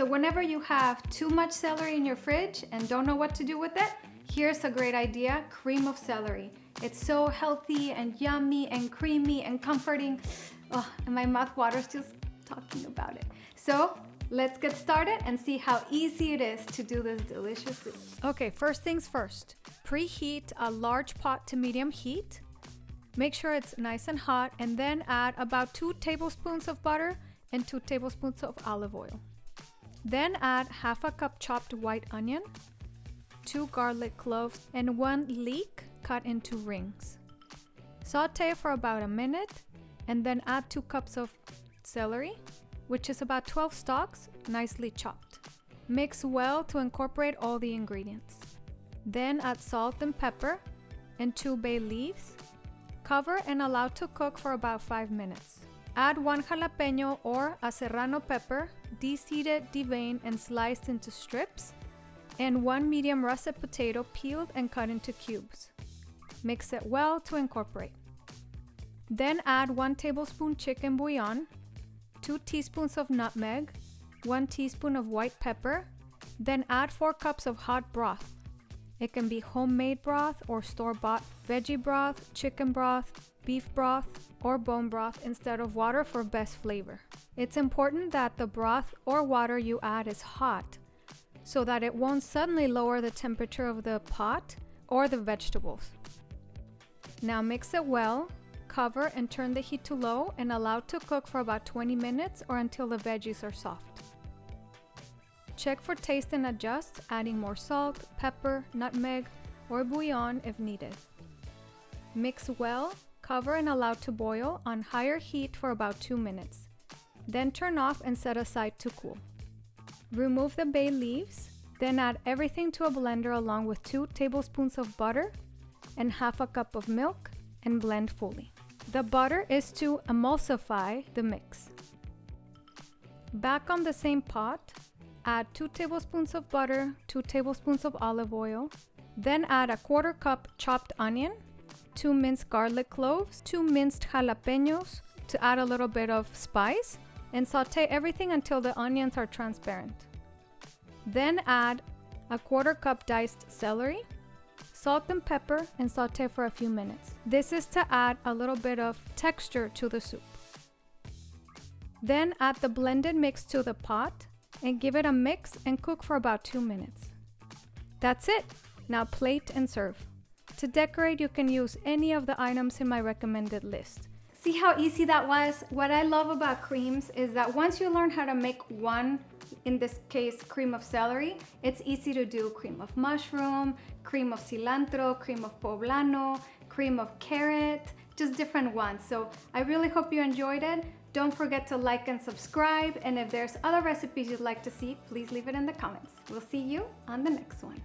So whenever you have too much celery in your fridge and don't know what to do with it, here's a great idea, cream of celery. It's so healthy and yummy and creamy and comforting. Oh, and my mouth waters just talking about it. So let's get started and see how easy it is to do this delicious soup. Okay, first things first. Preheat a large pot to medium heat. Make sure it's nice and hot, and then add about 2 tablespoons of butter and 2 tablespoons of olive oil. Then add half a cup chopped white onion, 2 garlic cloves, and 1 leek cut into rings. Saute for about a minute, and then add 2 cups of celery, which is about 12 stalks, nicely chopped. Mix well to incorporate all the ingredients. Then add salt and pepper and 2 bay leaves. Cover and allow to cook for about 5 minutes. Add 1 jalapeno or a serrano pepper, de-seeded, deveined, and sliced into strips, and 1 medium russet potato peeled and cut into cubes. Mix it well to incorporate. Then add 1 tablespoon chicken bouillon, 2 teaspoons of nutmeg, 1 teaspoon of white pepper, then add 4 cups of hot broth. It can be homemade broth or store-bought veggie broth, chicken broth, beef broth, or bone broth instead of water for best flavor. It's important that the broth or water you add is hot so that it won't suddenly lower the temperature of the pot or the vegetables. Now mix it well, cover and turn the heat to low and allow to cook for about 20 minutes or until the veggies are soft. Check for taste and adjust, adding more salt, pepper, nutmeg, or bouillon if needed. Mix well, cover and allow to boil on higher heat for about 2 minutes. Then turn off and set aside to cool. Remove the bay leaves, then add everything to a blender along with 2 tablespoons of butter and half a cup of milk and blend fully. The butter is to emulsify the mix. Back on the same pot, add 2 tablespoons of butter, 2 tablespoons of olive oil, then add a 1/4 cup chopped onion, 2 minced garlic cloves, 2 minced jalapenos to add a little bit of spice, and saute everything until the onions are transparent. Then add a 1/4 cup diced celery, salt and pepper, and saute for a few minutes. This is to add a little bit of texture to the soup. Then add the blended mix to the pot and give it a mix and cook for about 2 minutes. That's it. Now plate and serve. To decorate, you can use any of the items in my recommended list. See how easy that was? What I love about creams is that once you learn how to make one, in this case, cream of celery, it's easy to do cream of mushroom, cream of cilantro, cream of poblano, cream of carrot, just different ones. So I really hope you enjoyed it. Don't forget to like and subscribe. And if there's other recipes you'd like to see, please leave it in the comments. We'll see you on the next one.